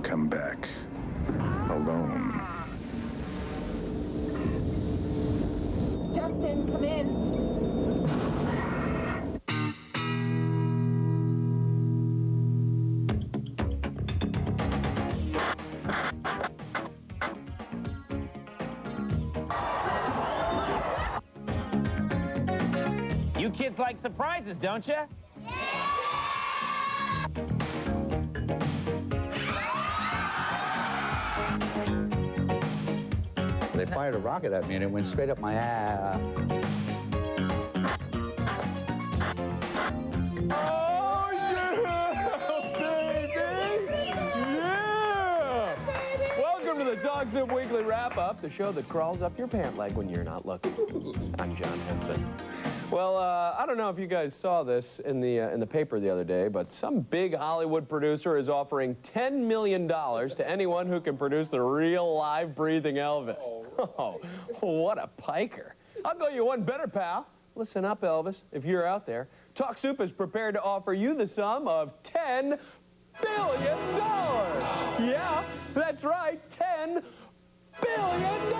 come back alone. Justin, come in. You kids like surprises, don't you? They fired a rocket at me and it went straight up my ass. Oh, yeah, baby! Yeah! Welcome to the Dog Soup Weekly Wrap-Up, the show that crawls up your pant leg when you're not looking. I'm John Henson. Well, I don't know if you guys saw this in the paper the other day, but some big Hollywood producer is offering $10 million to anyone who can produce the real live breathing Elvis. Oh, what a piker. I'll go you one better, pal. Listen up, Elvis, if you're out there. Talk Soup is prepared to offer you the sum of $10 billion. Yeah, that's right, $10 billion.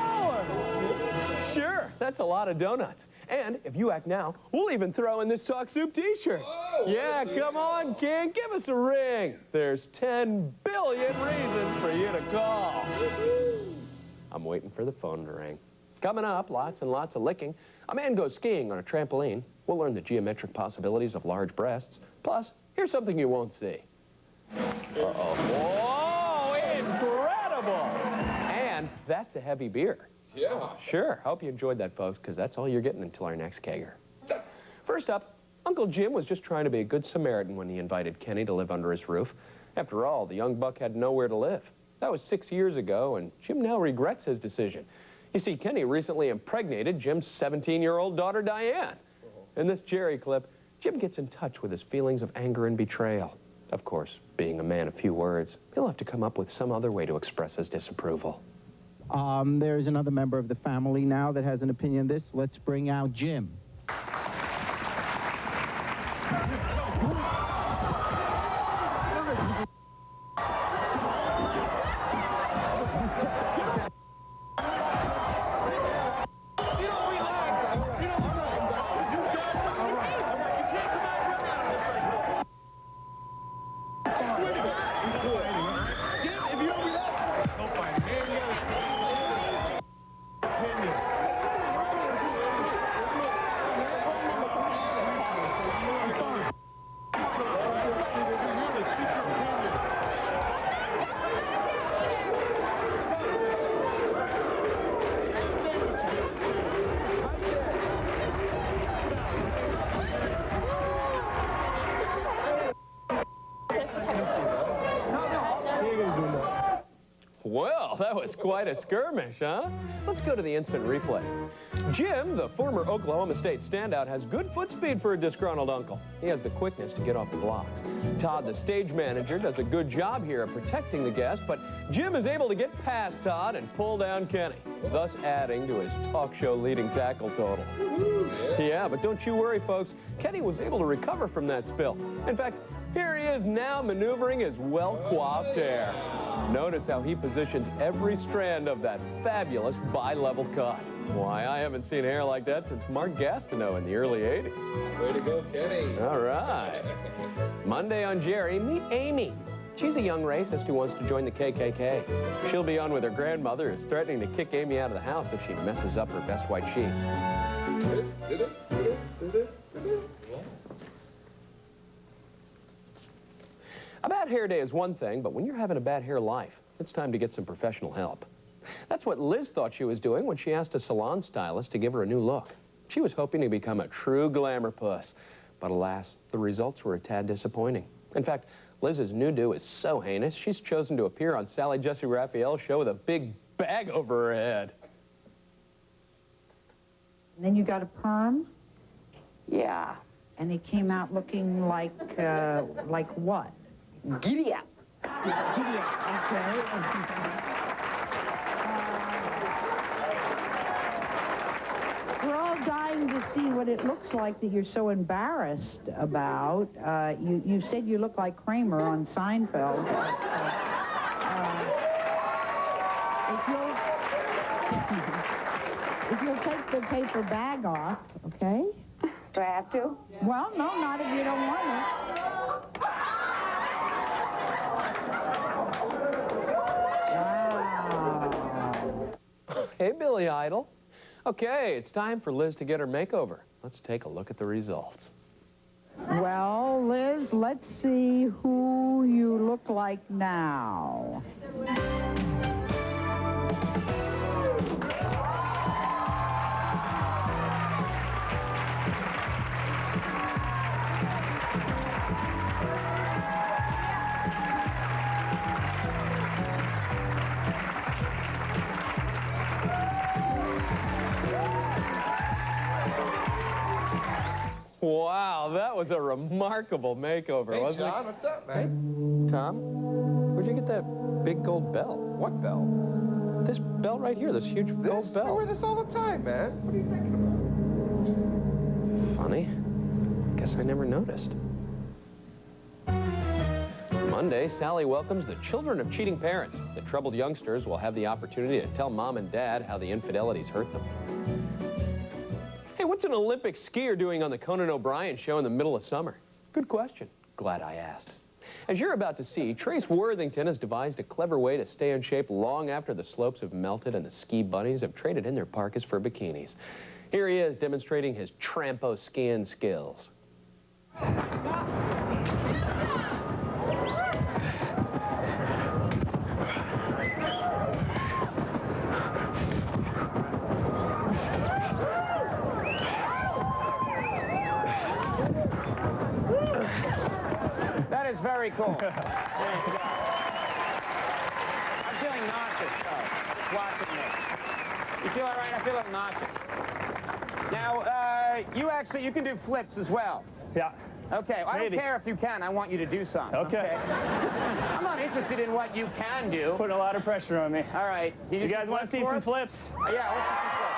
Sure, that's a lot of donuts. And if you act now, we'll even throw in this Talk Soup t-shirt. Yeah, come on, King, give us a ring. There's 10 billion reasons for you to call. I'm waiting for the phone to ring. Coming up, lots and lots of licking. A man goes skiing on a trampoline. We'll learn the geometric possibilities of large breasts. Plus, here's something you won't see. Uh-oh. Whoa, incredible! And that's a heavy beer. Yeah. Sure. Hope you enjoyed that, folks, because that's all you're getting until our next kegger. First up, Uncle Jim was just trying to be a good Samaritan when he invited Kenny to live under his roof. After all, the young buck had nowhere to live. That was 6 years ago, and Jim now regrets his decision. You see, Kenny recently impregnated Jim's 17-year-old daughter, Diane. In this Jerry clip, Jim gets in touch with his feelings of anger and betrayal. Of course, being a man of few words, he'll have to come up with some other way to express his disapproval. There's another member of the family now that has an opinion on this. Let's bring out Jim. Well, that was quite a skirmish, huh? Let's go to the instant replay. Jim, the former Oklahoma State standout, has good foot speed for a disgruntled uncle. He has the quickness to get off the blocks. Todd, the stage manager, does a good job here of protecting the guest, but Jim is able to get past Todd and pull down Kenny, thus adding to his talk show leading tackle total. Yeah, but don't you worry, folks. Kenny was able to recover from that spill. In fact, here he is now maneuvering his well-coiffed hair. Notice how he positions every strand of that fabulous bi-level cut. Why, I haven't seen hair like that since Mark Gastineau in the early 80s. Way to go, Kenny. All right. Monday on Jerry, meet Amy. She's a young racist who wants to join the KKK. She'll be on with her grandmother, who's threatening to kick Amy out of the house if she messes up her best white sheets. A bad hair day is one thing, but when you're having a bad hair life, it's time to get some professional help. That's what Liz thought she was doing when she asked a salon stylist to give her a new look. She was hoping to become a true glamour puss, but alas, the results were a tad disappointing. In fact, Liz's new do is so heinous, she's chosen to appear on Sally Jesse Raphael's show with a big bag over her head. And then you got a perm? Yeah. And it came out looking like what? Giddy up. Okay. We're all dying to see what it looks like that you're so embarrassed about. You said you look like Kramer on Seinfeld. If you'll take the paper bag off, okay? Do I have to? Well, no, not if you don't want it. Wow. Hey, Billy Idol. Okay, it's time for Liz to get her makeover. Let's take a look at the results. Well, Liz, let's see who you look like now. Wow, that was a remarkable makeover, wasn't John, it? what's up, man? Tom, where'd you get that big gold bell? What bell? This bell right here, this huge gold I bell. wear this all the time, man. What are you thinking about? Funny. Guess I never noticed. Monday, Sally welcomes the children of cheating parents. The troubled youngsters will have the opportunity to tell mom and dad how the infidelities hurt them. Hey, what's an Olympic skier doing on the Conan O'Brien show in the middle of summer? Good question. Glad I asked. As you're about to see, Trace Worthington has devised a clever way to stay in shape long after the slopes have melted and the ski bunnies have traded in their parkas for bikinis. Here he is demonstrating his trampo skiing skills. That is very cool. I'm feeling nauseous, though, watching this. You feel all right? I feel a little nauseous. Now, you can do flips as well. Yeah. Okay, well, I don't care if you can. I want you to do some. Okay. I'm not interested in what you can do. Putting a lot of pressure on me. All right. You guys want to see some flips? Yeah, let's see some flips.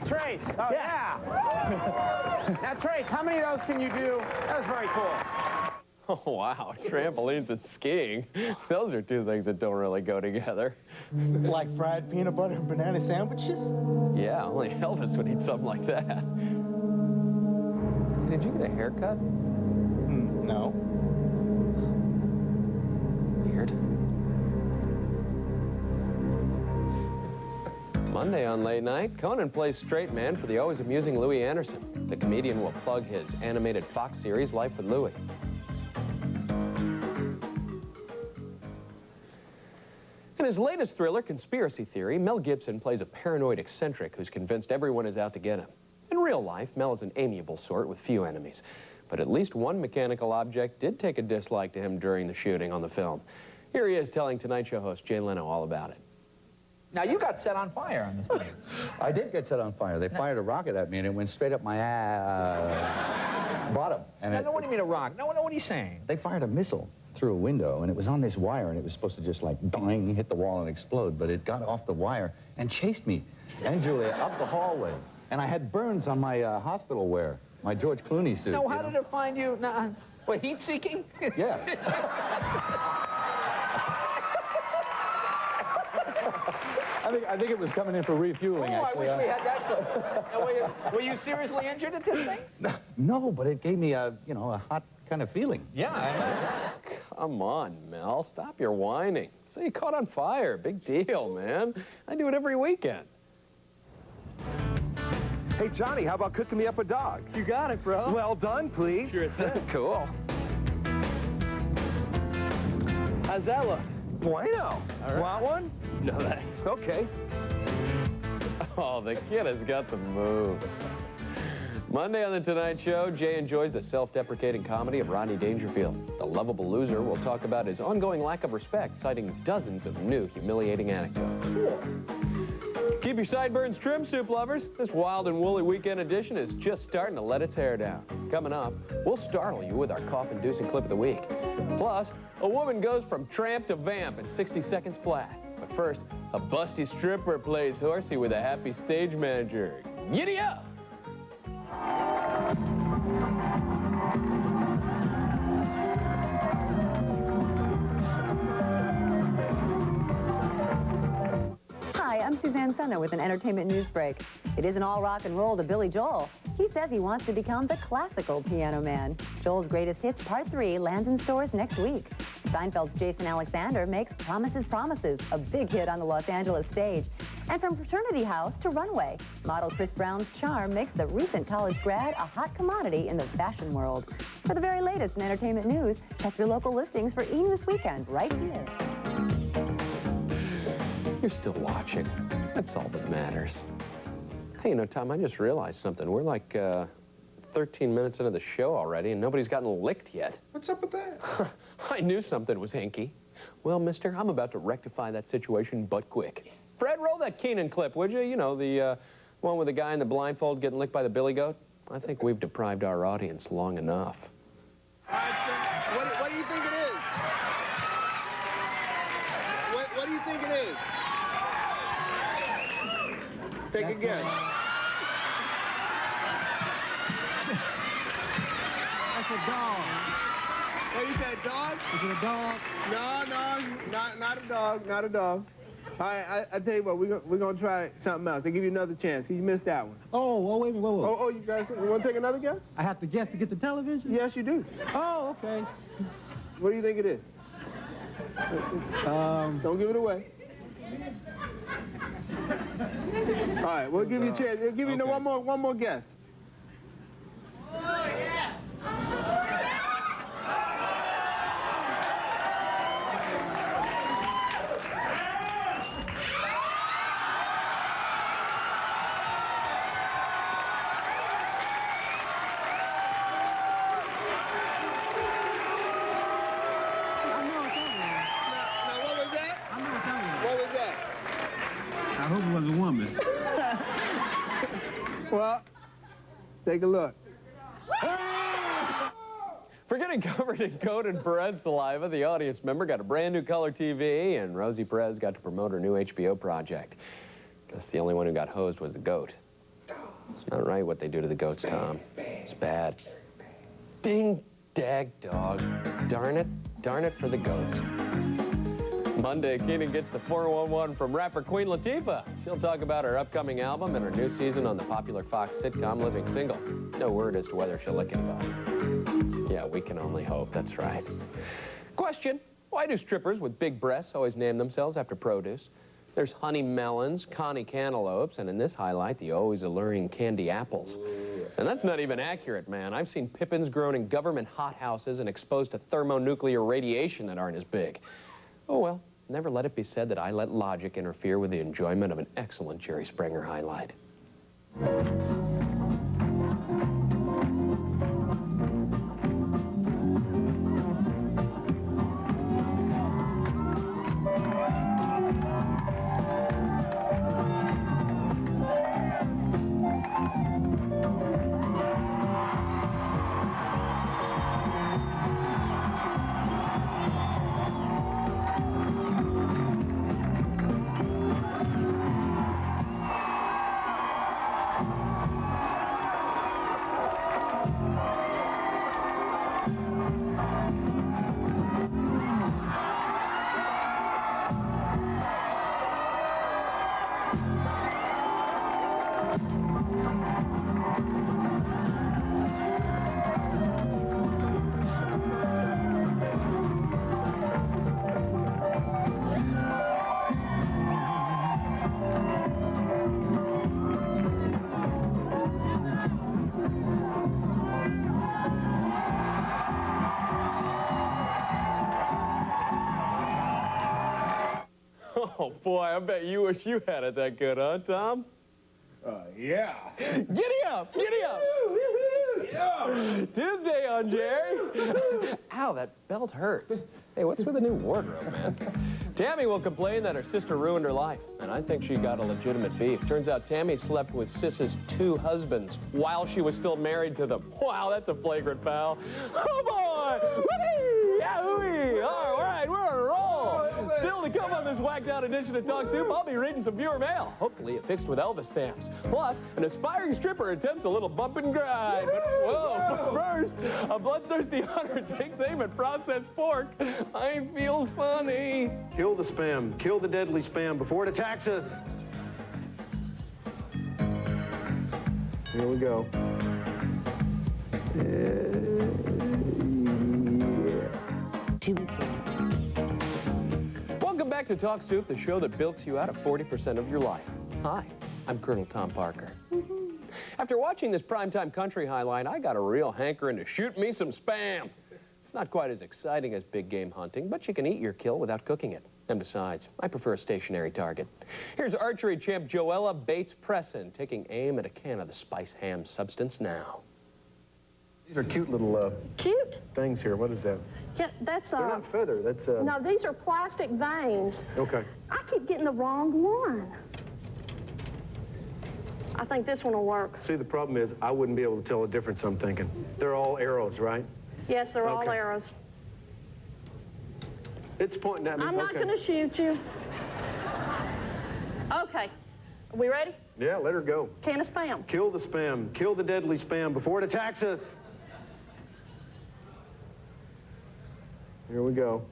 Trace. Oh, yeah. Now, Trace, how many of those can you do? That was very cool. Oh, wow. Trampolines and skiing. Those are two things that don't really go together. Like fried peanut butter and banana sandwiches? Yeah, only Elvis would eat something like that. Did you get a haircut? No. Weird. Monday on Late Night, Conan plays straight man for the always amusing Louis Anderson. The comedian will plug his animated Fox series, Life with Louis. In his latest thriller, Conspiracy Theory, Mel Gibson plays a paranoid eccentric who's convinced everyone is out to get him. In real life, Mel is an amiable sort with few enemies. But at least one mechanical object did take a dislike to him during the shooting on the film. Here he is telling Tonight Show host Jay Leno all about it. Now, you got set on fire on this movie. I did get set on fire. They fired a rocket at me, and it went straight up my bottom. And No, what do you mean a rock? No, what are you saying? They fired a missile through a window, and it was on this wire, and it was supposed to just, like, ding, hit the wall and explode, but it got off the wire and chased me and Julia up the hallway. And I had burns on my hospital wear, my George Clooney suit. No, how did it find you? No, what, heat-seeking? Yeah. I think it was coming in for refueling, actually. I wish we had that. Were you seriously injured at this thing? No, but it gave me a, you know, a hot kind of feeling. Yeah. Come on, Mel. Stop your whining. So you caught on fire. Big deal, man. I do it every weekend. Hey, Johnny, how about cooking me up a dog? You got it, bro. Well done, please. Sure thing. Cool. How's that look? Bueno. Right. Want one? No, thanks. Okay. Oh, the kid has got the moves. Monday on The Tonight Show, Jay enjoys the self-deprecating comedy of Rodney Dangerfield. The lovable loser will talk about his ongoing lack of respect, citing dozens of new humiliating anecdotes. Keep your sideburns trim, soup lovers. This wild and woolly weekend edition is just starting to let its hair down. Coming up, we'll startle you with our cough-inducing clip of the week. Plus, a woman goes from tramp to vamp in 60 seconds flat. But first, a busty stripper plays horsey with a happy stage manager. Giddy up! Hi, I'm Suzanne Senna with an entertainment news break. It isn't all rock and roll to Billy Joel. He says he wants to become the classical piano man. Joel's Greatest Hits Part 3 lands in stores next week. Seinfeld's Jason Alexander makes Promises, Promises, a big hit on the Los Angeles stage. And from Fraternity House to Runway, model Chris Brown's charm makes the recent college grad a hot commodity in the fashion world. For the very latest in entertainment news, check your local listings for E! News Weekend right here. You're still watching. That's all that matters. Hey, you know, Tom, I just realized something. We're like 13 minutes into the show already, and nobody's gotten licked yet. What's up with that? I knew something was hinky. Well, mister, I'm about to rectify that situation but quick. Fred, roll that Keenan clip, would you? You know, the one with the guy in the blindfold getting licked by the billy goat. I think we've deprived our audience long enough. What do you think it is? What do you think it is? Take a guess. That's a dog. What, you said dog? Is it a dog? No, not a dog, not a dog. All right, I tell you what, we're gonna try something else. I'll give you another chance. You missed that one. Oh, wait a minute, wait. Oh, you guys, you want to take another guess? I have to guess to get the television? Yes, you do. Oh, okay. What do you think it is? Don't give it away. All right, we'll give you a chance. We'll give you one more guess. I hope it was a woman. Well, take a look. For getting covered in goat and Perez saliva, the audience member got a brand new color TV, and Rosie Perez got to promote her new HBO project. Guess the only one who got hosed was the goat. It's not right what they do to the goats, Tom. It's bad. Ding, dag, dog. Darn it for the goats. Monday, Keenan gets the 411 from rapper Queen Latifah. She'll talk about her upcoming album and her new season on the popular Fox sitcom Living Single. No word as to whether she'll lick anybody. Yeah, we can only hope, that's right. Question, why do strippers with big breasts always name themselves after produce? There's honey melons, Connie cantaloupes, and in this highlight, the always alluring candy apples. And that's not even accurate, man. I've seen pippins grown in government hothouses and exposed to thermonuclear radiation that aren't as big. Oh, well, never let it be said that I let logic interfere with the enjoyment of an excellent Jerry Springer highlight. Oh, boy, I bet you wish you had it that good, huh, Tom? Yeah. Giddy up! Giddy up! Yeah. Tuesday on Jerry. Ow, that belt hurts. Hey, what's with the new wardrobe, man? Tammy will complain that her sister ruined her life, and I think she got a legitimate beef. Turns out Tammy slept with Sis's 2 husbands while she was still married to them. Wow, that's a flagrant foul. Oh, boy! Whee! Yahoo! All right, we're on a roll. Still to come on this whacked out edition of Talk Soup, I'll be reading some viewer mail, hopefully affixed with Elvis stamps. Plus, an aspiring stripper attempts a little bump and grind. But, whoa, first, a bloodthirsty hunter takes aim at processed pork. I feel funny. Kill the spam. Kill the deadly spam before it attacks us. Here we go. Welcome back to Talk Soup, the show that bilks you out of 40% of your life. Hi, I'm Colonel Tom Parker. After watching this primetime country highlight, I got a real hankering to shoot me some spam. It's not quite as exciting as big game hunting, but you can eat your kill without cooking it. And besides, I prefer a stationary target. Here's archery champ Joella Bates-Presson taking aim at a can of the spice ham substance now. These are cute little Cute? things here. What is that? Yeah, that's They're not feather. That's No, these are plastic veins. Okay. I keep getting the wrong one. I think this one will work. See, the problem is I wouldn't be able to tell the difference, I'm thinking. They're all arrows, right? Yes, they're all Okay. arrows. It's pointing at me. I'm not Okay. going to shoot you. Okay. Are we ready? Yeah, let her go. Can of spam. Kill the spam. Kill the deadly spam before it attacks us. Here we go.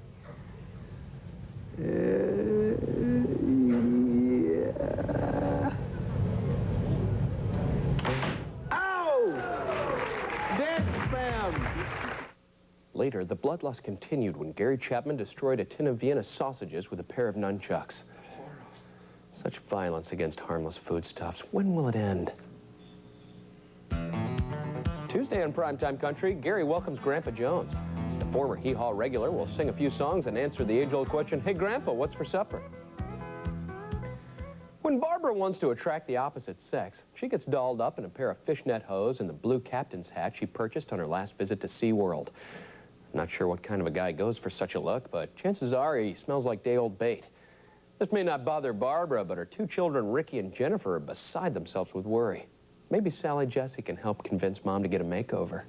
Yeah. Ow! Dead spam. Later, the bloodlust continued when Gary Chapman destroyed a tin of Vienna sausages with a pair of nunchucks. Such violence against harmless foodstuffs. When will it end? Tuesday on Primetime Country, Gary welcomes Grandpa Jones. The former Hee Haw regular will sing a few songs and answer the age-old question, hey, Grandpa, what's for supper? When Barbara wants to attract the opposite sex, she gets dolled up in a pair of fishnet hose and the blue captain's hat she purchased on her last visit to SeaWorld. Not sure what kind of a guy goes for such a look, but chances are he smells like day-old bait. This may not bother Barbara, but her 2 children, Ricky and Jennifer, are beside themselves with worry. Maybe Sally Jesse can help convince Mom to get a makeover.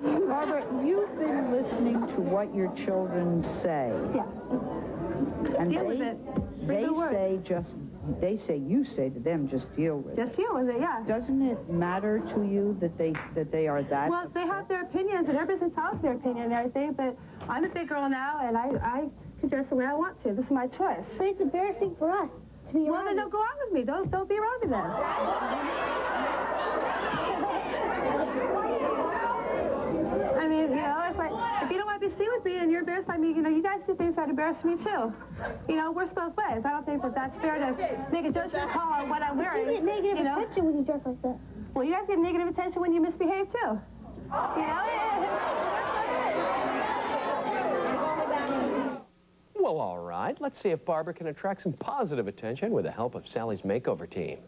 Barbara, you've been listening to what your children say. Yeah. And deal with it. they say you say to them, just deal with it. Just deal with it, yeah. Doesn't it matter to you that they are that? Well, they have their opinions, and everybody's entitled to their opinion and everything, but I'm a big girl now, and I can dress the way I want to. This is my choice. But it's embarrassing for us to be around. Well, then don't go out with me. Don't be around me then. I mean, you know, it's like, if you don't want to be seen with me and you're embarrassed by me, you know, you guys do things that embarrass me too. You know, works both ways. I don't think that that's fair to make a judgment call on what I'm wearing. You get negative attention when you dress like that. Well, you guys get negative attention when you misbehave too. You know? Well, all right. Let's see if Barbara can attract some positive attention with the help of Sally's makeover team.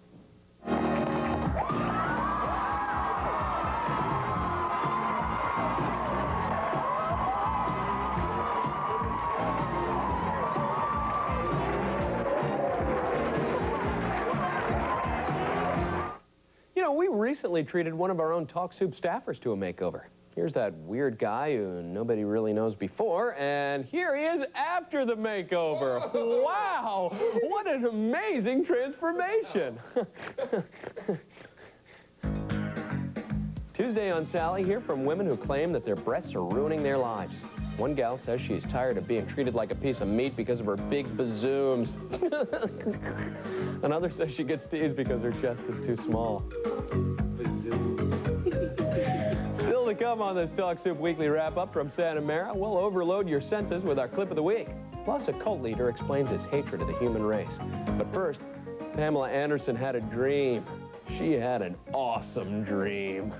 You know, we recently treated one of our own Talk Soup staffers to a makeover. Here's that weird guy who nobody really knows before, and here he is after the makeover. Wow, what an amazing transformation. Tuesday on Sally, hear from women who claim that their breasts are ruining their lives. One gal says she's tired of being treated like a piece of meat because of her big bazooms. Another says she gets teased because her chest is too small. Still to come on this Talk Soup Weekly Wrap-Up from Santa Mara, we'll overload your senses with our clip of the week. Plus, a cult leader explains his hatred of the human race. But first, Pamela Anderson had a dream. She had an awesome dream.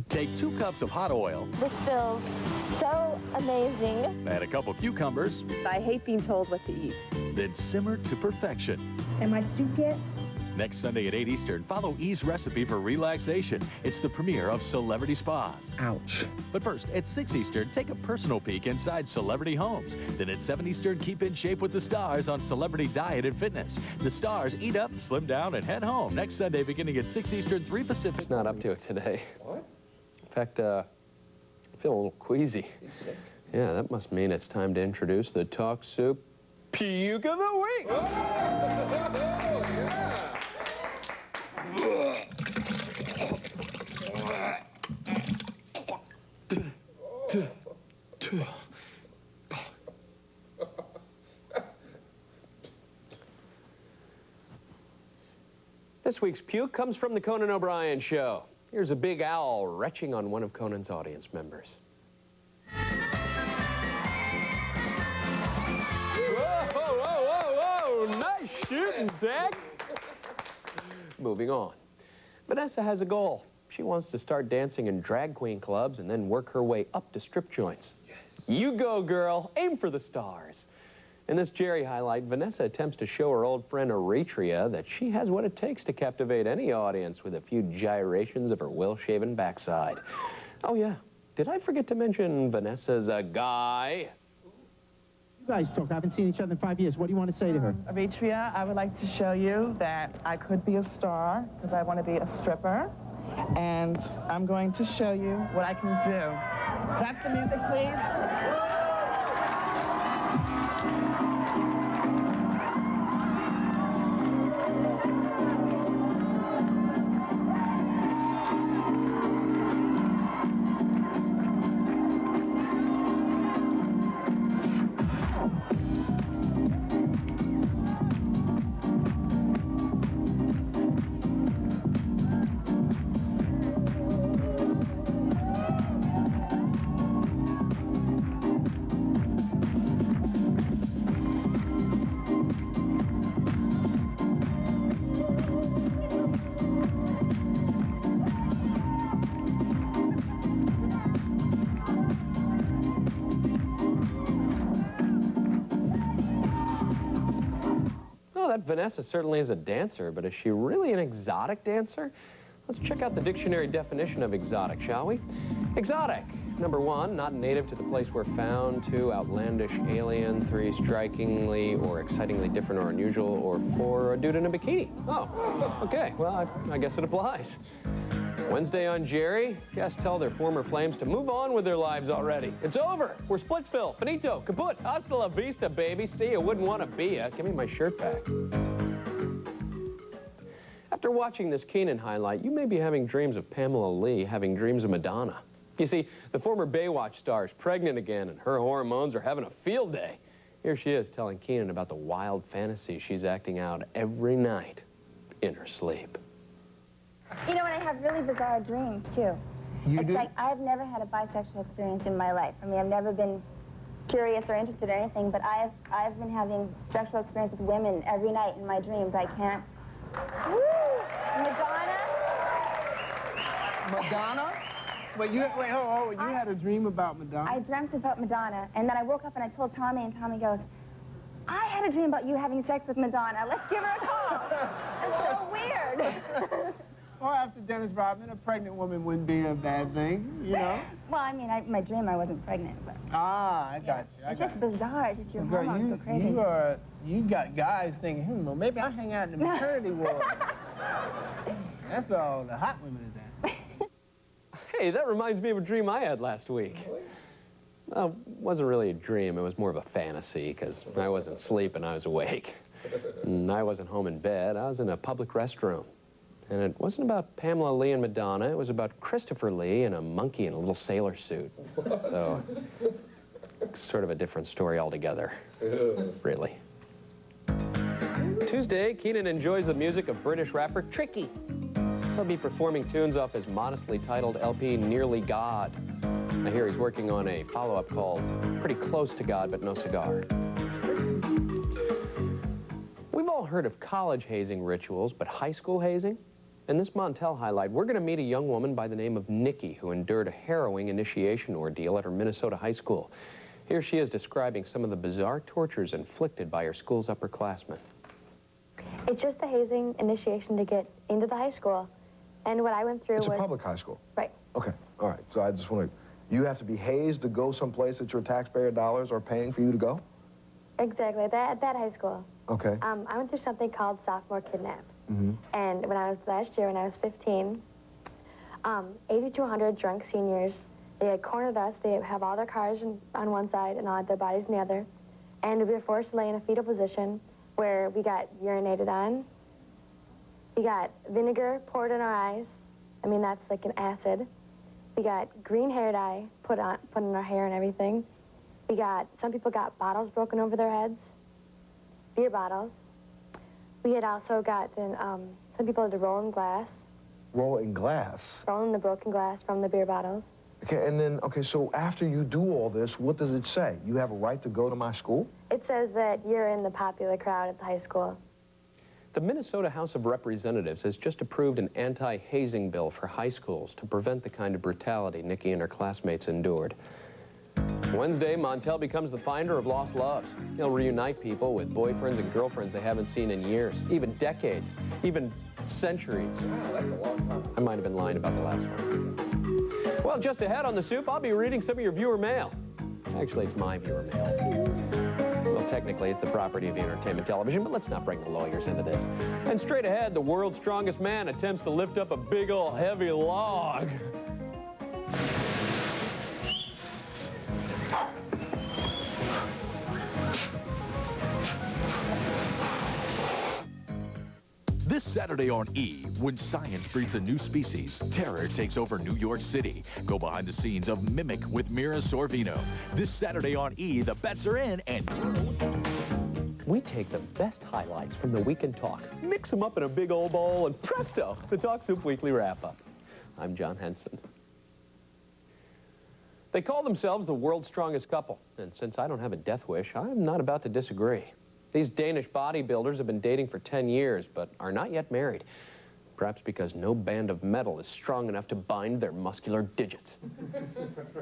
Take 2 cups of hot oil. This feels so amazing. Add a couple cucumbers. I hate being told what to eat. Then simmer to perfection. And my soup yet? Next Sunday at 8 Eastern, follow E's recipe for relaxation. It's the premiere of Celebrity Spas. Ouch. But first, at 6 Eastern, take a personal peek inside celebrity homes. Then at 7 Eastern, keep in shape with the stars on Celebrity Diet and Fitness. The stars eat up, slim down, and head home. Next Sunday, beginning at 6 Eastern, 3 Pacific. It's not up to it today. What? In fact, I feel a little queasy. You sick? Yeah, that must mean it's time to introduce the Talk Soup Puke of the Week. Oh, yeah. This week's puke comes from the Conan O'Brien Show. Here's a big owl retching on one of Conan's audience members. Whoa, nice shooting, Tex. Moving on. Vanessa has a goal. She wants to start dancing in drag queen clubs and then work her way up to strip joints. Yes. You go, girl. Aim for the stars. In this Jerry highlight, Vanessa attempts to show her old friend Eritrea that she has what it takes to captivate any audience with a few gyrations of her well-shaven backside. Oh, yeah. Did I forget to mention Vanessa's a guy? You guys talk. I haven't seen each other in 5 years. What do you want to say to her? Eritrea, I would like to show you that I could be a star because I want to be a stripper. And I'm going to show you what I can do. Perhaps the music, please. Vanessa certainly is a dancer, but is she really an exotic dancer? Let's check out the dictionary definition of exotic, shall we? Exotic. Number 1, not native to the place where found. 2, outlandish, alien. 3, strikingly or excitingly different or unusual. Or 4, a dude in a bikini. Oh, okay. Well, I guess it applies. Wednesday on Jerry, guests tell their former flames to move on with their lives already. It's over. We're Splitsville. Finito. Kaput. Hasta la vista, baby. See ya. Wouldn't want to be ya. Give me my shirt back. After watching this Kenan highlight, you may be having dreams of Pamela Lee having dreams of Madonna. You see, the former Baywatch star is pregnant again, and her hormones are having a field day. Here she is telling Kenan about the wild fantasies she's acting out every night in her sleep. You know, and I have really bizarre dreams, too. You do? Like, I've never had a bisexual experience in my life. I mean, I've never been curious or interested in anything, but I've been having sexual experience with women every night in my dreams. I can't... Woo! Madonna? Madonna? Wait, hold on. You had a dream about Madonna? I dreamt about Madonna, and then I woke up and I told Tommy, and Tommy goes, I had a dream about you having sex with Madonna. Let's give her a call. It's so weird. Well, after Dennis Rodman, a pregnant woman wouldn't be a bad thing, you know? Well, I mean, my dream, I wasn't pregnant, but... Ah, I got you. It's just bizarre. It's just your girl, hormones go crazy. You got guys thinking, well, maybe I'll hang out in the maternity ward. That's where all the hot women is at. Hey, that reminds me of a dream I had last week. Well, it wasn't really a dream. It was more of a fantasy, because I wasn't sleeping, I was awake. And I wasn't home in bed. I was in a public restroom. And it wasn't about Pamela Lee and Madonna. It was about Christopher Lee and a monkey in a little sailor suit. So, sort of a different story altogether, really. Tuesday, Kenan enjoys the music of British rapper Tricky. He'll be performing tunes off his modestly titled LP, Nearly God. I hear he's working on a follow-up called Pretty Close to God, But No Cigar. We've all heard of college hazing rituals, but high school hazing? In this Montel highlight, we're going to meet a young woman by the name of Nikki who endured a harrowing initiation ordeal at her Minnesota high school. Here she is describing some of the bizarre tortures inflicted by her school's upperclassmen. It's just the hazing initiation to get into the high school. And what I went through was... It's a public high school? Right. Okay, all right. So I just want to... You have to be hazed to go someplace that your taxpayer dollars are paying for you to go? Exactly, at that high school. Okay. I went through something called sophomore kidnap. Mm-hmm. And last year, when I was 15, 8,200 drunk seniors, they had cornered us. They have all their cars on one side and all their bodies on the other. And we were forced to lay in a fetal position where we got urinated on. We got vinegar poured in our eyes. I mean, that's like an acid. We got green hair dye put in our hair and everything. Some people got bottles broken over their heads, beer bottles. We had also gotten, some people had to roll in glass. Roll in glass? Roll in the broken glass from the beer bottles. Okay, and then, okay, so after you do all this, what does it say? You have a right to go to my school? It says that you're in the popular crowd at the high school. The Minnesota House of Representatives has just approved an anti-hazing bill for high schools to prevent the kind of brutality Nikki and her classmates endured. Wednesday, Montel becomes the finder of lost loves. He'll reunite people with boyfriends and girlfriends they haven't seen in years, even decades, even centuries. Wow, that's a long time. I might have been lying about the last one. Well, just ahead on The Soup, I'll be reading some of your viewer mail. Actually, it's my viewer mail. Well, technically, it's the property of Entertainment Television, but let's not bring the lawyers into this. And straight ahead, the world's strongest man attempts to lift up a big old heavy log. This Saturday on E, when science breeds a new species, terror takes over New York City. Go behind the scenes of Mimic with Mira Sorvino. This Saturday on E, the bets are in and... We take the best highlights from the week in talk, mix them up in a big old bowl, and presto, the Talk Soup Weekly Wrap-Up. I'm John Henson. They call themselves the world's strongest couple, and since I don't have a death wish, I'm not about to disagree. These Danish bodybuilders have been dating for 10 years, but are not yet married. Perhaps because no band of metal is strong enough to bind their muscular digits.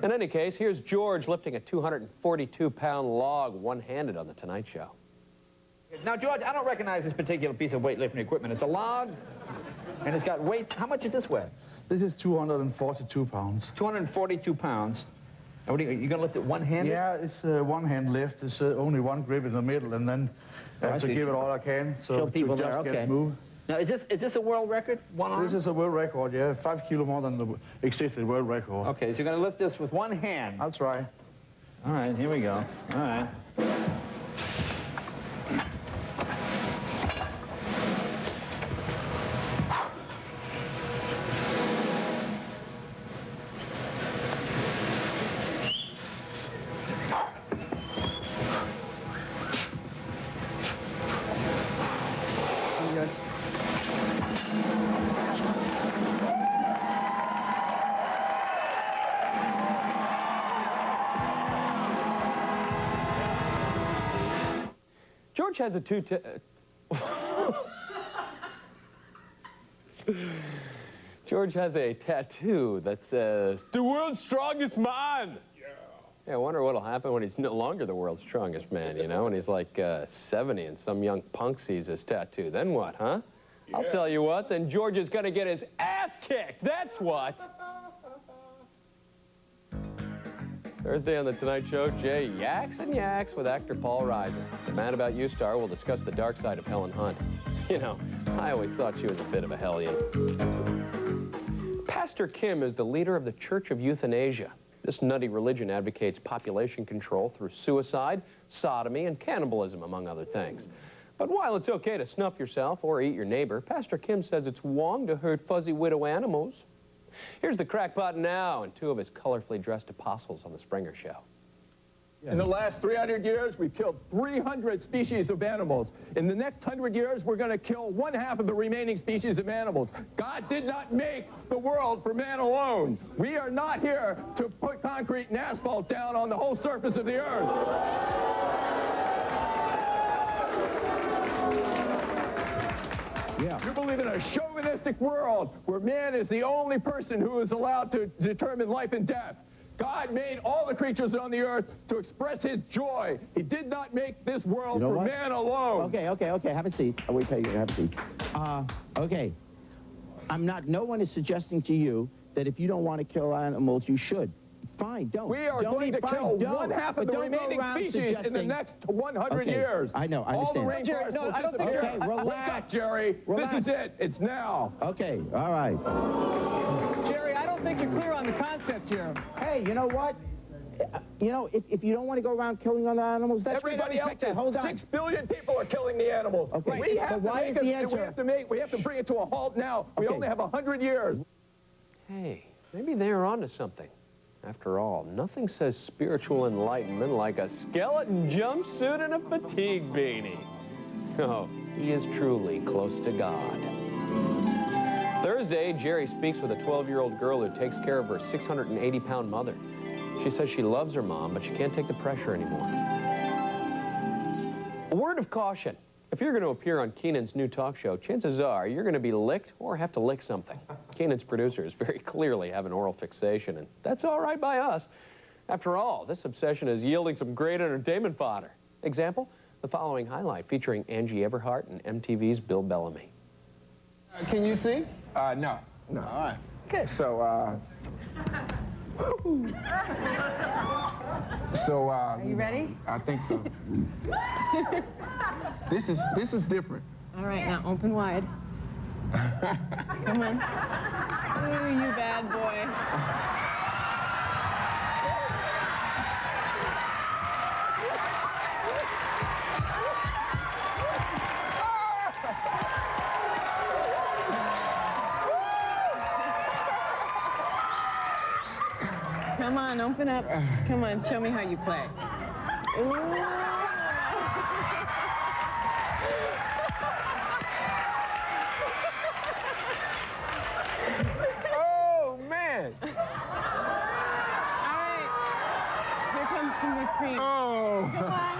In any case, here's George lifting a 242-pound log one-handed on The Tonight Show. Now, George, I don't recognize this particular piece of weightlifting equipment. It's a log, and it's got weights. How much does this weigh? This is 242 pounds. 242 pounds. And what are you going to lift it one-handed? Yeah, it's one-hand lift. There's only one grip in the middle, and then I have to give it all I can. So show people to there, just okay. get moved. Now, is this a world record? One arm? This is a world record, yeah. 5 kilo more than the existing world record. Okay, so you're going to lift this with one hand. I'll try. All right, here we go. All right. George has a George has a tattoo that says, "The world's strongest man." Yeah, I wonder what'll happen when he's no longer the world's strongest man, you know, when he's like 70 and some young punk sees his tattoo. Then what, huh? Yeah. I'll tell you what, then George is gonna get his ass kicked, that's what. Thursday on The Tonight Show, Jay yaks and yaks with actor Paul Reiser. The Mad About You star will discuss the dark side of Helen Hunt. You know, I always thought she was a bit of a hellion. Pastor Kim is the leader of the Church of Euthanasia. This nutty religion advocates population control through suicide, sodomy, and cannibalism, among other things. But while it's okay to snuff yourself or eat your neighbor, Pastor Kim says it's wrong to hurt fuzzy widow animals. Here's the crackpot now and two of his colorfully dressed apostles on The Springer Show. In the last 300 years, we've killed 300 species of animals. In the next 100 years, we're going to kill 1/2 of the remaining species of animals. God did not make the world for man alone. We are not here to put concrete and asphalt down on the whole surface of the earth. Yeah. You believe in a chauvinistic world where man is the only person who is allowed to determine life and death. God made all the creatures on the earth to express his joy. He did not make this world for man alone. Okay, have a seat. Wait, have a seat. Okay. No one is suggesting to you that if you don't want to kill animals, you should. Fine, don't. We are going to kill one half of the remaining species in the next 100 years. I know, I understand. All the rainforests will disappear. Okay, relax. Wake up, Jerry. Relax. This is it. It's now. Okay, all right. Jerry, I don't think you're clear on the concept here. Hey, you know what? If you don't want to go around killing other animals, that's everybody else. Hold on. 6 billion people are killing the animals. Okay. We have to bring it to a halt now. We only have 100 years. Hey, maybe they're onto something. After all, nothing says spiritual enlightenment like a skeleton jumpsuit and a fatigue beanie. Oh, he is truly close to God. Thursday, Jerry speaks with a 12-year-old girl who takes care of her 680-pound mother. She says she loves her mom, but she can't take the pressure anymore. A word of caution. If you're going to appear on Keenan's new talk show, chances are you're going to be licked or have to lick something. Keenan's producers very clearly have an oral fixation, and that's all right by us. After all, this obsession is yielding some great entertainment fodder. Example, the following highlight featuring Angie Everhart and MTV's Bill Bellamy. Can you see? No. All right. Good. So, Are you ready? I think so. This is different. All right, now open wide. Come on. Ooh, you bad boy. Come on, open up. Come on, show me how you play. Ooh. Oh, man. All right. Here comes some whipped cream. Oh. Come on.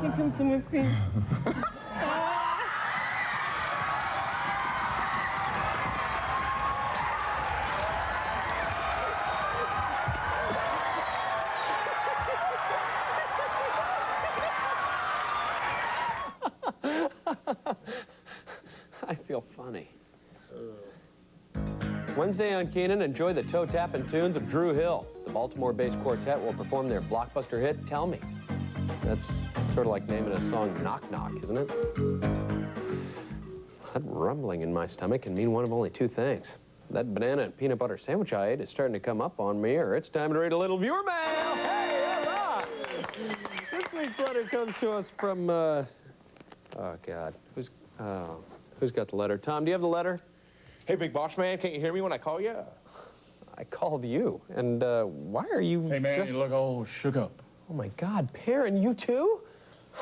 Here comes some whipped cream. I feel funny. Wednesday on Keenan, enjoy the toe-tapping tunes of Drew Hill. The Baltimore-based quartet will perform their blockbuster hit, Tell Me. That's sort of like naming a song Knock Knock, isn't it? That rumbling in my stomach can mean one of only two things. That banana and peanut butter sandwich I ate is starting to come up on me, or it's time to read a little viewer mail. Hey, all right! This week's letter comes to us from, oh, God. Who's got the letter? Tom, do you have the letter? Hey, big boss man, can't you hear me when I call you? I called you, and why are you Hey, man, you look all shook up. Oh, my God, Perrin, you too?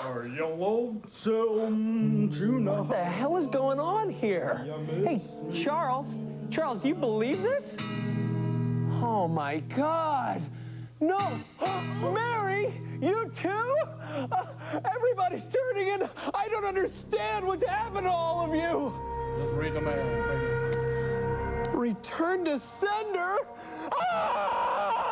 Are you lonesome tonight? What the hell is going on here? Hey, Charles, do you believe this? Oh, my God. No. Mary, you too? Everybody's turning in. I don't understand what's happened to all of you. Just read the mail, baby. Return to sender? Ah!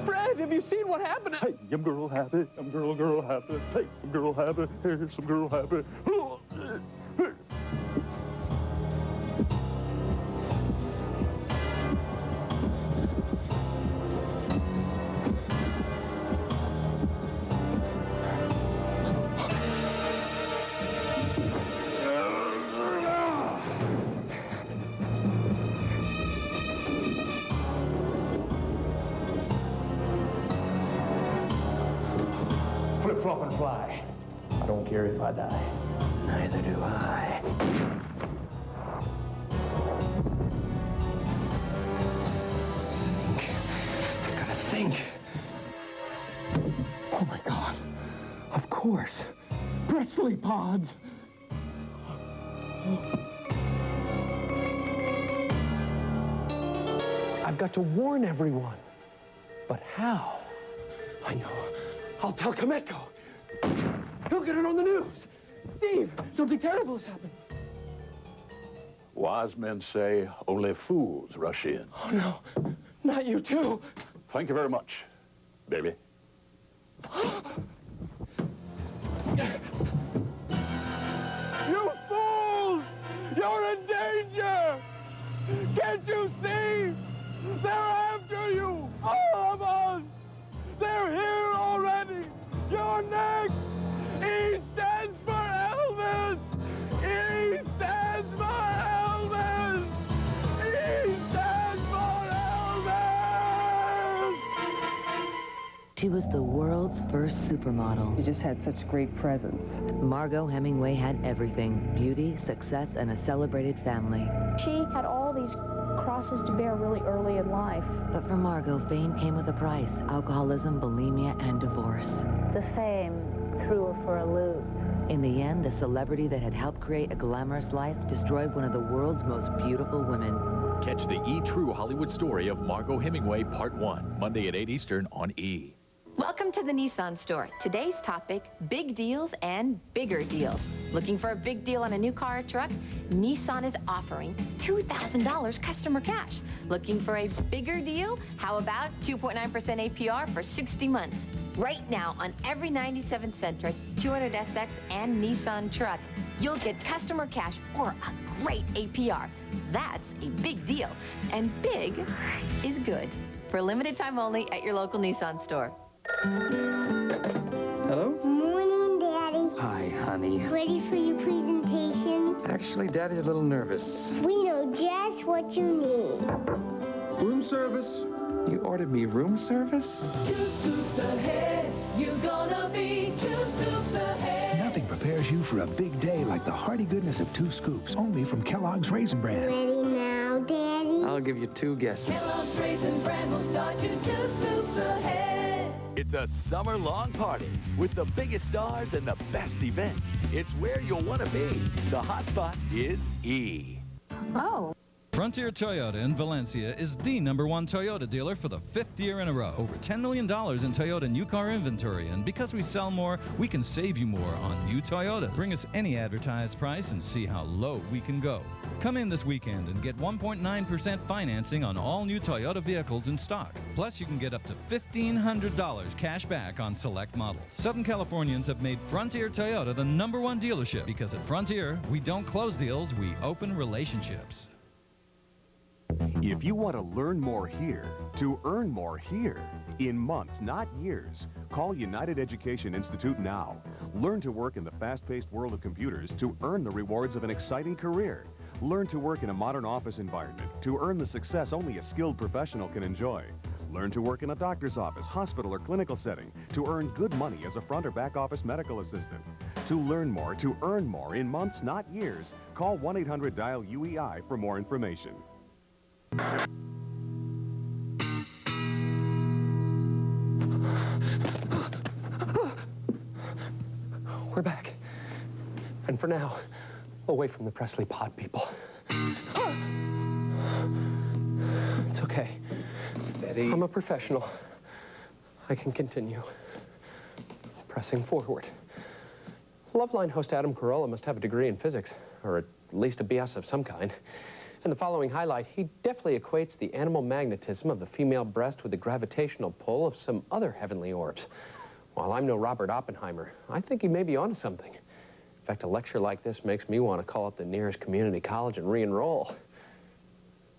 Fred, have you seen what happened? Hey, I'm girl happy. I'm girl happy. Hey, I'm girl happy. Here's some girl happy. Flip-flop and fly. I don't care if I die. Neither do I. I've got to think. Oh, my God. Of course. Presley pods. I've got to warn everyone. But how? I know. I'll tell Kometko. He'll get it on the news. Steve, something terrible has happened. Wise men say only fools rush in. Oh, no. Not you, too. Thank you very much, baby. You fools! You're in danger! Can't you see? They're after you! All of us! They're here already! You're next! E stands for Elvis! E stands for Elvis! E stands for Elvis! She was the world's first supermodel. She just had such great presence. Margot Hemingway had everything: beauty, success, and a celebrated family. She had all these crosses to bear really early in life. But for Margot, fame came with a price: alcoholism, bulimia, and divorce. The fame threw her for a loop. In the end, the celebrity that had helped create a glamorous life destroyed one of the world's most beautiful women. Catch the E! True Hollywood Story of Margot Hemingway, Part 1, Monday at 8 Eastern on E! Welcome to the Nissan store. Today's topic, big deals and bigger deals. Looking for a big deal on a new car or truck? Nissan is offering $2,000 customer cash. Looking for a bigger deal? How about 2.9% APR for 60 months? Right now, on every 97 Sentra, 200SX, and Nissan truck, you'll get customer cash or a great APR. That's a big deal. And big is good. For a limited time only at your local Nissan store. Hello? Morning, Daddy. Hi, honey. Ready for your presentation? Actually, Daddy's a little nervous. We know just what you need. Room service? You ordered me room service? 2 scoops ahead. You're gonna be 2 scoops ahead. Nothing prepares you for a big day like the hearty goodness of 2 scoops, only from Kellogg's Raisin Bran. Ready now, Daddy? I'll give you 2 guesses. Kellogg's Raisin Bran will start you 2 scoops ahead. It's a summer-long party with the biggest stars and the best events. It's where you'll want to be. The hotspot is E! Oh. Frontier Toyota in Valencia is the #1 Toyota dealer for the 5th year in a row. Over $10 million in Toyota new car inventory, and because we sell more, we can save you more on new Toyotas. Bring us any advertised price and see how low we can go. Come in this weekend and get 1.9% financing on all new Toyota vehicles in stock. Plus, you can get up to $1,500 cash back on select models. Southern Californians have made Frontier Toyota the #1 dealership because at Frontier, we don't close deals, we open relationships. If you want to learn more here, to earn more here, in months, not years, call United Education Institute now. Learn to work in the fast-paced world of computers to earn the rewards of an exciting career. Learn to work in a modern office environment to earn the success only a skilled professional can enjoy. Learn to work in a doctor's office, hospital, or clinical setting to earn good money as a front or back office medical assistant. To learn more, to earn more in months, not years, call 1-800-DIAL-UEI for more information. We're back. And for now, away from the Presley pod people. It's okay. Steady. I'm a professional. I can continue. Pressing forward. Loveline host Adam Carolla must have a degree in physics, or at least a BS of some kind. In the following highlight, he deftly equates the animal magnetism of the female breast with the gravitational pull of some other heavenly orbs. While I'm no Robert Oppenheimer, I think he may be onto something. In fact, a lecture like this makes me want to call up the nearest community college and re-enroll.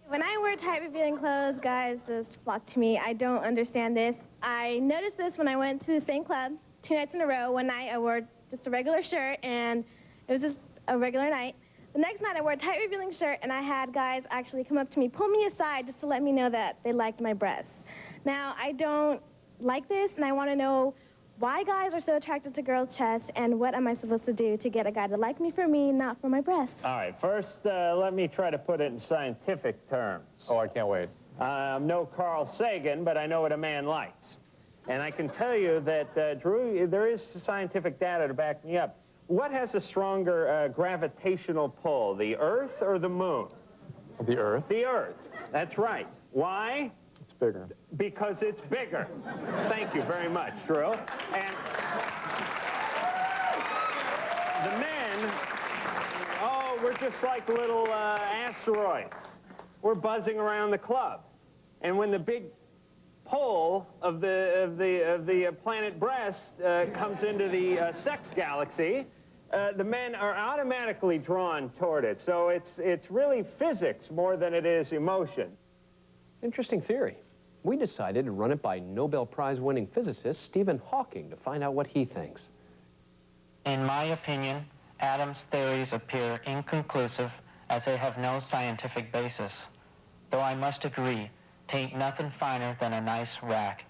When I wear tight-revealing clothes, guys just flock to me. I don't understand this. I noticed this when I went to the same club 2 nights in a row. One night I wore just a regular shirt, and it was just a regular night. The next night I wore a tight-revealing shirt, and I had guys actually come up to me, pull me aside just to let me know that they liked my breasts. Now, I don't like this, and I want to know why guys are so attracted to girls' chests, and what am I supposed to do to get a guy to like me for me, not for my breasts? All right, first, let me try to put it in scientific terms. Oh, I can't wait. I'm no Carl Sagan, but I know what a man likes. And I can tell you that, Drew, there is scientific data to back me up. What has a stronger gravitational pull, the Earth or the Moon? The Earth? The Earth. That's right. Why? It's bigger. Because it's bigger. Thank you very much, Drew. And The men, oh, we're just like little asteroids. We're buzzing around the club. And when the big pole of the planet breast comes into the sex galaxy, the men are automatically drawn toward it. So it's really physics more than it is emotion. Interesting theory. We decided to run it by Nobel Prize-winning physicist Stephen Hawking to find out what he thinks. In my opinion, Adam's theories appear inconclusive as they have no scientific basis. Though I must agree, 'tain't nothing finer than a nice rack.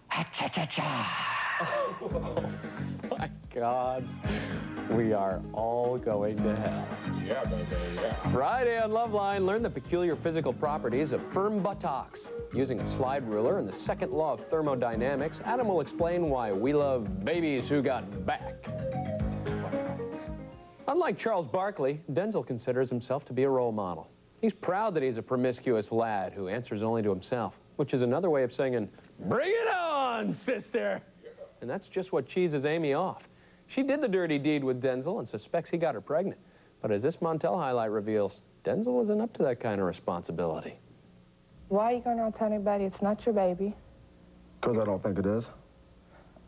Ha-cha-cha-cha! Oh, my God. We are all going to hell. Yeah, baby, yeah. Friday on Loveline, learn the peculiar physical properties of firm buttocks. Using a slide ruler and the second law of thermodynamics, Adam will explain why we love babies who got back. Unlike Charles Barkley, Denzel considers himself to be a role model. He's proud that he's a promiscuous lad who answers only to himself, which is another way of saying, "Bring it on, sister!" And that's just what cheeses Amy off. She did the dirty deed with Denzel and suspects he got her pregnant. But as this Montel highlight reveals, Denzel isn't up to that kind of responsibility. Why are you going around telling everybody it's not your baby? Because I don't think it is.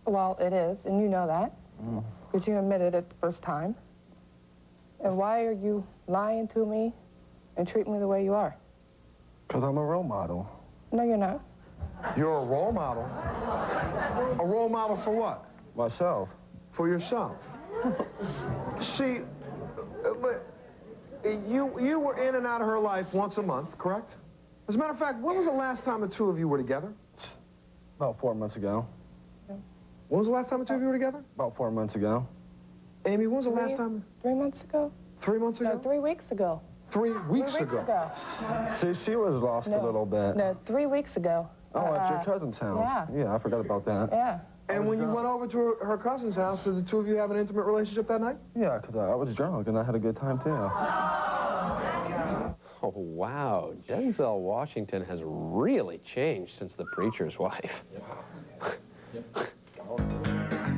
Well, it is, and you know that. Because you admitted it the first time. And why are you lying to me and treating me the way you are? Because I'm a role model. No, you're not. You're a role model? A role model for what? Myself. For yourself. See, you were in and out of her life once a month, correct? As a matter of fact, when was the last time the two of you were together? About 4 months ago. Yeah. When was the last time the two of you were together? About 4 months ago. Amy, when was the last time? 3 months ago. 3 months ago? No, 3 weeks ago. 3 weeks ago. See, she was lost a little bit. No, 3 weeks ago. Oh, at your cousin's house. Yeah, I forgot about that. Yeah. And when you went over to her cousin's house, did the two of you have an intimate relationship that night? Yeah, because I was drunk and I had a good time, too. Oh, wow. Denzel Washington has really changed since The Preacher's Wife.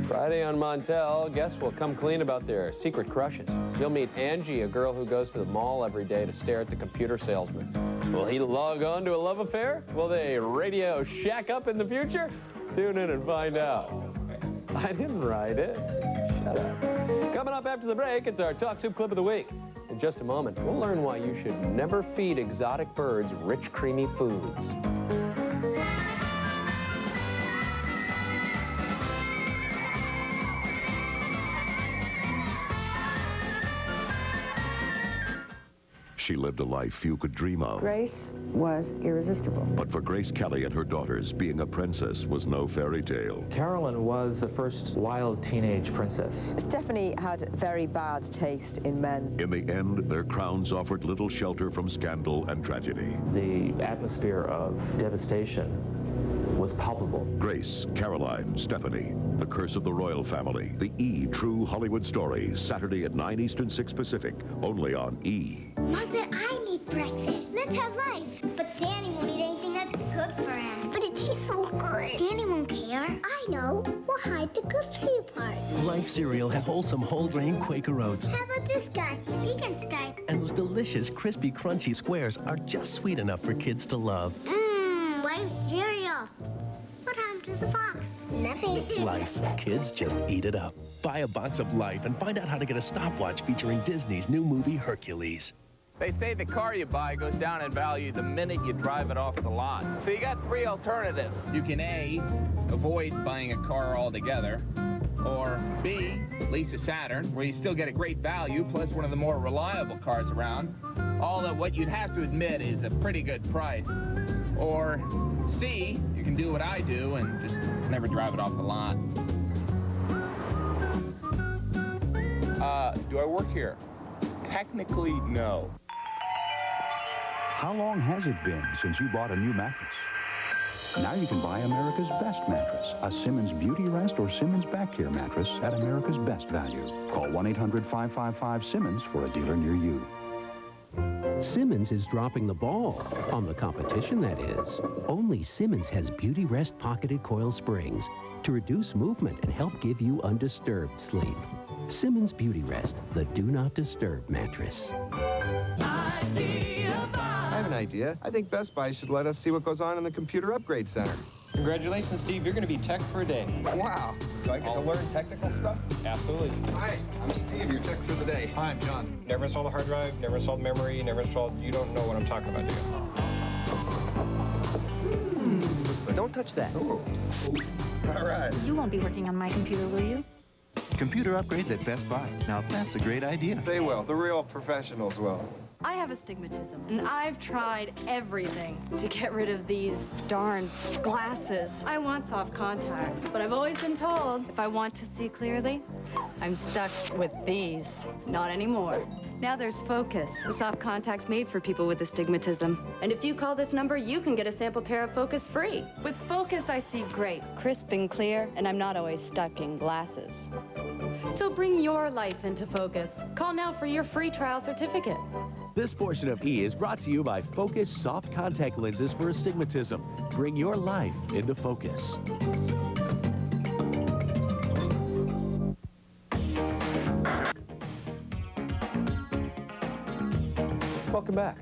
Friday on Montel, guests will come clean about their secret crushes. You'll meet Angie, a girl who goes to the mall every day to stare at the computer salesman. Will he log on to a love affair? Will they radio shack up in the future? Tune in and find out. I didn't write it. Shut up. Coming up after the break, it's our Talk Soup Clip of the Week. In just a moment, we'll learn why you should never feed exotic birds rich, creamy foods. She lived a life few could dream of. Grace was irresistible. But for Grace Kelly and her daughters, being a princess was no fairy tale. Carolyn was the first wild teenage princess. Stephanie had very bad taste in men. In the end, their crowns offered little shelter from scandal and tragedy. The atmosphere of devastation was palpable. Grace, Caroline, Stephanie, The Curse of the Royal Family. The E! True Hollywood Story, Saturday at 9 Eastern, 6 Pacific, only on E! Mother, I need breakfast. Let's have life. But Danny won't eat anything that's good for him. But it tastes so good. Danny won't care. I know. We'll hide the good for you parts. Life cereal has wholesome whole grain Quaker oats. How about this guy? He can start. And those delicious, crispy, crunchy squares are just sweet enough for kids to love. Mmm, Life cereal. What happened to the box? Nothing. Life. Kids just eat it up. Buy a box of Life and find out how to get a stopwatch featuring Disney's new movie, Hercules. They say the car you buy goes down in value the minute you drive it off the lot. So you got 3 alternatives. You can A, avoid buying a car altogether, or B, lease a Saturn, where you still get a great value, plus one of the more reliable cars around, all at what you'd have to admit is a pretty good price. Or C, you can do what I do and just never drive it off the lot. Do I work here? Technically, no. How long has it been since you bought a new mattress? Now you can buy America's best mattress, a Simmons Beauty Rest or Simmons Back Care mattress at America's best value. Call 1-800-555-SIMMONS for a dealer near you. Simmons is dropping the ball. On the competition, that is. Only Simmons has Beauty Rest pocketed coil springs to reduce movement and help give you undisturbed sleep. Simmons Beauty Rest, the do not disturb mattress. I have an idea. I think Best Buy should let us see what goes on in the Computer Upgrade Center. Congratulations, Steve. You're going to be tech for a day. Wow. So I get to learn technical stuff? Absolutely. Hi, I'm Steve, your tech for the day. Hi, I'm John. Never installed a hard drive, never installed memory, never installed... You don't know what I'm talking about, do you? Don't touch that. Ooh. All right. You won't be working on my computer, will you? Computer upgrades at Best Buy. Now that's a great idea. They will. The real professionals will. I have astigmatism, and I've tried everything to get rid of these darn glasses. I want soft contacts, but I've always been told if I want to see clearly, I'm stuck with these. Not anymore. Now there's Focus, the soft contacts made for people with astigmatism. And if you call this number, you can get a sample pair of Focus free. With Focus, I see great, crisp and clear, and I'm not always stuck in glasses. So bring your life into focus. Call now for your free trial certificate. This portion of E is brought to you by Focus Soft Contact Lenses for Astigmatism. Bring your life into focus. Welcome back.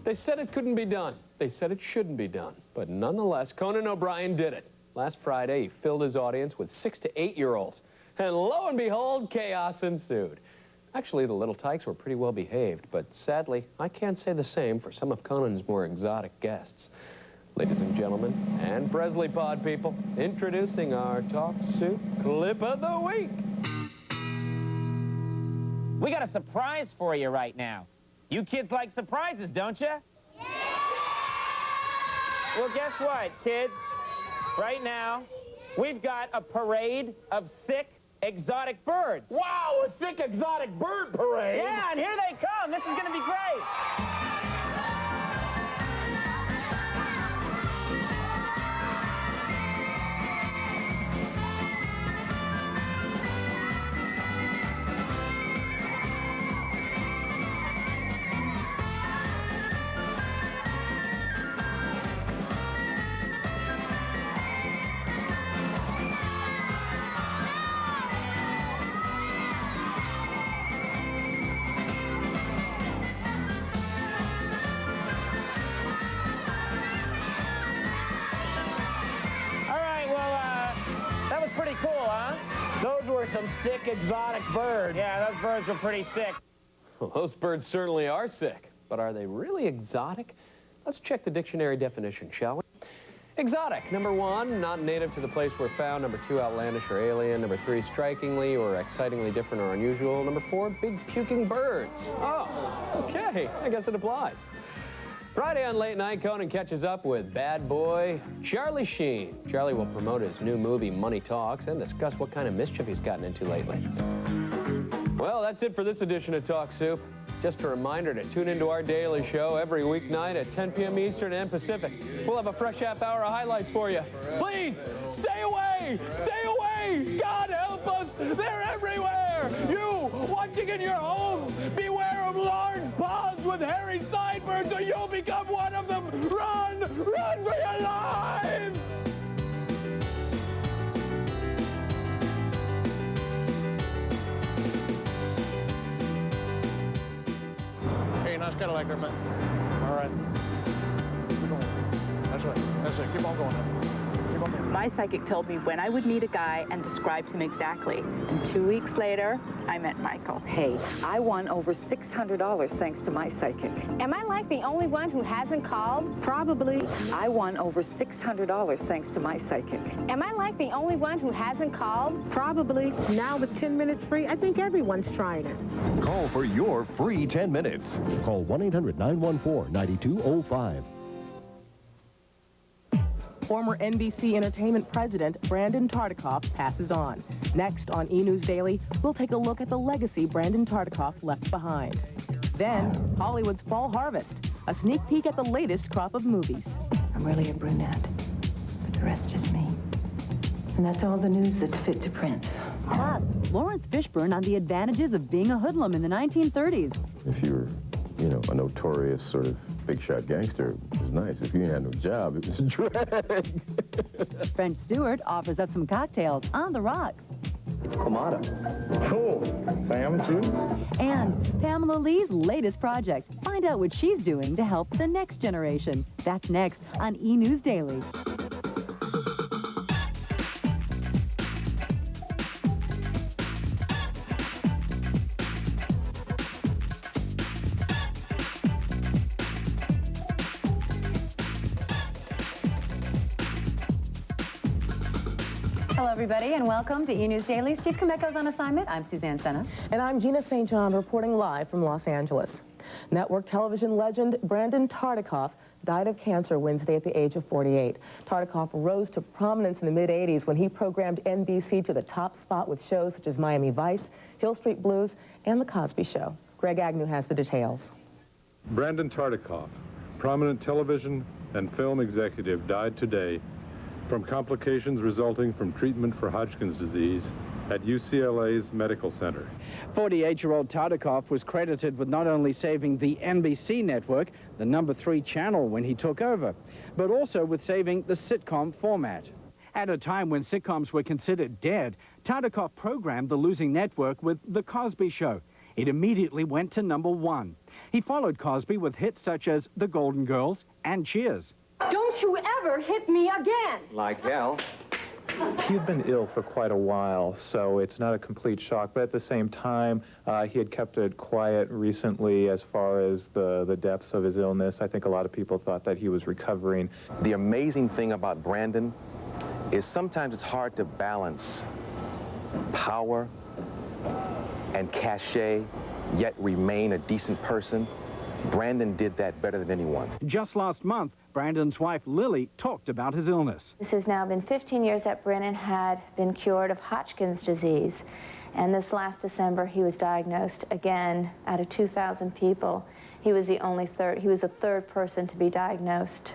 They said it couldn't be done. They said it shouldn't be done. But nonetheless, Conan O'Brien did it. Last Friday, he filled his audience with 6 to 8-year-olds. And lo and behold, chaos ensued. Actually, the little tykes were pretty well behaved, but sadly, I can't say the same for some of Conan's more exotic guests. Ladies and gentlemen, and Presley Pod people, introducing our Talk Soup Clip of the Week. We got a surprise for you right now. You kids like surprises, don't you? Yeah! Well, guess what, kids? Right now, we've got a parade of sick, exotic birds. Wow, a sick exotic bird parade. Yeah, and here they come. This is going to be great. Pretty cool, huh? Those were some sick, exotic birds. Yeah, those birds were pretty sick. Well, those birds certainly are sick, but are they really exotic? Let's check the dictionary definition, shall we? Exotic, number 1, not native to the place where found. Number 2, outlandish or alien. Number 3, strikingly or excitingly different or unusual. Number 4, big puking birds. Oh, okay, I guess it applies. Friday on Late Night, Conan catches up with bad boy Charlie Sheen. Charlie will promote his new movie, Money Talks, and discuss what kind of mischief he's gotten into lately. Well, that's it for this edition of Talk Soup. Just a reminder to tune into our daily show every weeknight at 10 p.m. Eastern and Pacific. We'll have a fresh half hour of highlights for you. Please, stay away! Stay away! God help us! They're everywhere! You, watching in your homes, beware of large paws with hairy sideburns or you'll become one of them! Run! Run for your lives! Hey, nice Cadillac there, man. All right. Keep going. That's right. That's it. Keep on going now. Keep on going. My psychic told me when I would meet a guy and described him exactly. And 2 weeks later, I met Michael. Hey, I won over $600 thanks to my psychic. Am I like the only one who hasn't called? Probably. I won over $600 thanks to my psychic. Am I like the only one who hasn't called? Probably. Now with 10 minutes free, I think everyone's trying it. Call for your free 10 minutes. Call 1-800-914-9205. Former NBC Entertainment President Brandon Tartikoff passes on. Next on E! News Daily, we'll take a look at the legacy Brandon Tartikoff left behind. Then, Hollywood's Fall Harvest, a sneak peek at the latest crop of movies. I'm really a brunette, but the rest is me. And that's all the news that's fit to print. Plus, Lawrence Fishburne on the advantages of being a hoodlum in the 1930s. If you're you know, a notorious sort of big shot gangster was nice. If you ain't had no job, it was a drag. French Stewart offers up some cocktails on the rocks. It's Clamato. Cool. Bam juice. And Pamela Lee's latest project. Find out what she's doing to help the next generation. That's next on E! News Daily. Hello, everybody, and welcome to E! News Daily. Steve Kameko's on assignment. I'm Suzanne Senna. And I'm Gina St. John reporting live from Los Angeles. Network television legend Brandon Tartikoff died of cancer Wednesday at the age of 48. Tartikoff rose to prominence in the mid-'80s when he programmed NBC to the top spot with shows such as Miami Vice, Hill Street Blues, and The Cosby Show. Greg Agnew has the details. Brandon Tartikoff, prominent television and film executive, died today from complications resulting from treatment for Hodgkin's disease at UCLA's Medical Center. 48-year-old Tartikoff was credited with not only saving the NBC network, the #3 channel when he took over, but also with saving the sitcom format. At a time when sitcoms were considered dead, Tartikoff programmed the losing network with The Cosby Show. It immediately went to #1. He followed Cosby with hits such as The Golden Girls and Cheers. Don't you ever hit me again! Like hell. He had been ill for quite a while, so it's not a complete shock. But at the same time, he had kept it quiet recently as far as the depths of his illness. I think a lot of people thought that he was recovering. The amazing thing about Brandon is sometimes it's hard to balance power and cachet, yet remain a decent person. Brandon did that better than anyone. Just last month, Brandon's wife, Lily, talked about his illness. This has now been 15 years that Brandon had been cured of Hodgkin's disease. And this last December, he was diagnosed again out of 2,000 people. He was the third person to be diagnosed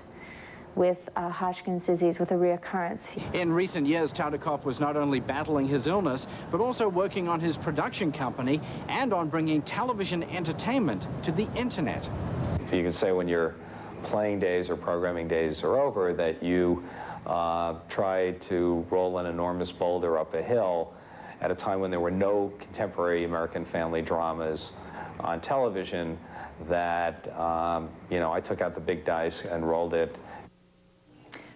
with Hodgkin's disease with a reoccurrence. In recent years, Tartikoff was not only battling his illness, but also working on his production company and on bringing television entertainment to the internet. You can say when your playing days or programming days are over that you tried to roll an enormous boulder up a hill at a time when there were no contemporary American family dramas on television, that, you know, I took out the big dice and rolled it.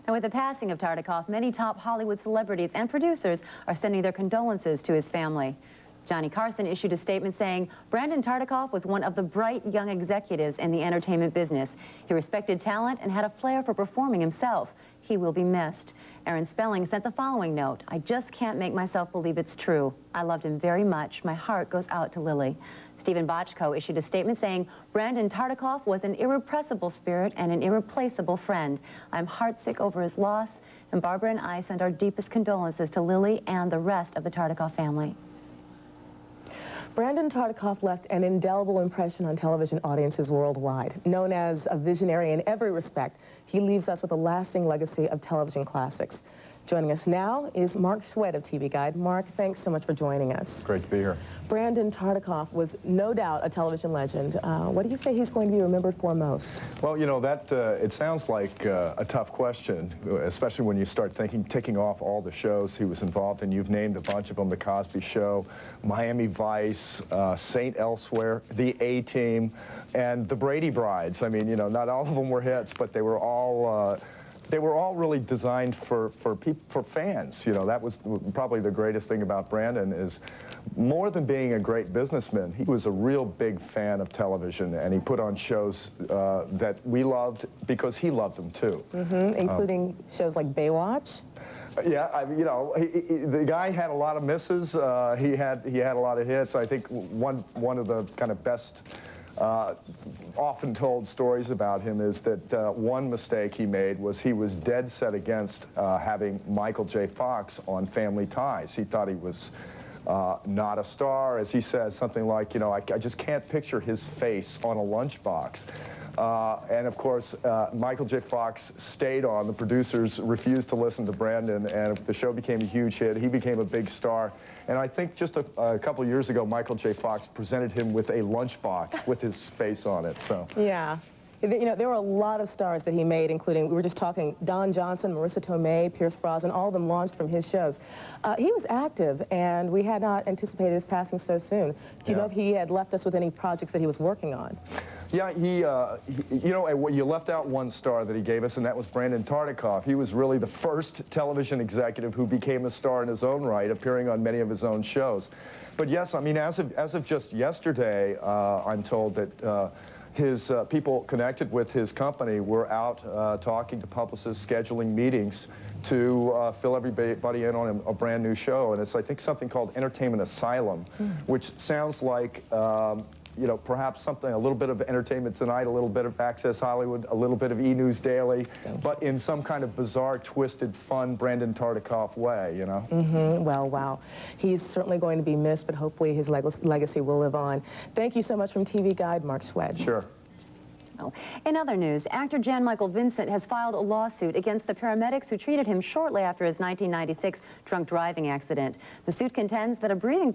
And with the passing of Tartikoff, many top Hollywood celebrities and producers are sending their condolences to his family. Johnny Carson issued a statement saying Brandon Tartikoff was one of the bright young executives in the entertainment business. He respected talent and had a flair for performing himself. He will be missed. Aaron Spelling sent the following note: I just can't make myself believe it's true. I loved him very much. My heart goes out to Lily. Stephen Bochco issued a statement saying Brandon Tartikoff was an irrepressible spirit and an irreplaceable friend. I'm heartsick over his loss, and Barbara and I send our deepest condolences to Lily and the rest of the Tartikoff family. Brandon Tartikoff left an indelible impression on television audiences worldwide. Known as a visionary in every respect, he leaves us with a lasting legacy of television classics. Joining us now is Mark Schwed of TV Guide. Mark, thanks so much for joining us. Great to be here. Brandon Tartikoff was no doubt a television legend. What do you say he's going to be remembered for most? Well, you know, that it sounds like a tough question, especially when you start ticking off all the shows he was involved in. You've named a bunch of them: The Cosby Show, Miami Vice, Saint Elsewhere, The A-Team, and The Brady Brides. I mean, you know, not all of them were hits, but they were all really designed for fans. You know, that was probably the greatest thing about Brandon, is more than being a great businessman, he was a real big fan of television, and he put on shows that we loved because he loved them too. Including shows like Baywatch. Yeah, you know, the guy had a lot of misses. He had a lot of hits. I think one of the kind of best often told stories about him is that one mistake he made was he was dead set against having Michael J. Fox on Family Ties. He thought he was not a star, as he said, something like, you know, I just can't picture his face on a lunchbox. And of course, Michael J. Fox stayed on. The producers refused to listen to Brandon, and the show became a huge hit. He became a big star. And I think just a couple of years ago, Michael J. Fox presented him with a lunchbox with his face on it. So yeah. You know, there were a lot of stars that he made, including, we were just talking, Don Johnson, Marissa Tomei, Pierce Brosnan, all of them launched from his shows. He was active, and we had not anticipated his passing so soon. Do you know if he had left us with any projects that he was working on? Yeah, you know, you left out one star that he gave us, and that was Brandon Tartikoff. He was really the first television executive who became a star in his own right, appearing on many of his own shows. But yes, I mean, as of just yesterday, I'm told that his people connected with his company were out talking to publicists, scheduling meetings to fill everybody in on a brand new show. And it's, I think, something called Entertainment Asylum, which sounds like, you know, perhaps something, a little bit of Entertainment Tonight, a little bit of Access Hollywood, a little bit of E! News Daily, but in some kind of bizarre, twisted, fun Brandon Tartikoff way, you know? Well, wow. He's certainly going to be missed, but hopefully his legacy will live on. Thank you so much from TV Guide, Mark Swed. Sure. In other news, actor Jan Michael Vincent has filed a lawsuit against the paramedics who treated him shortly after his 1996 drunk driving accident. The suit contends that a breathing tube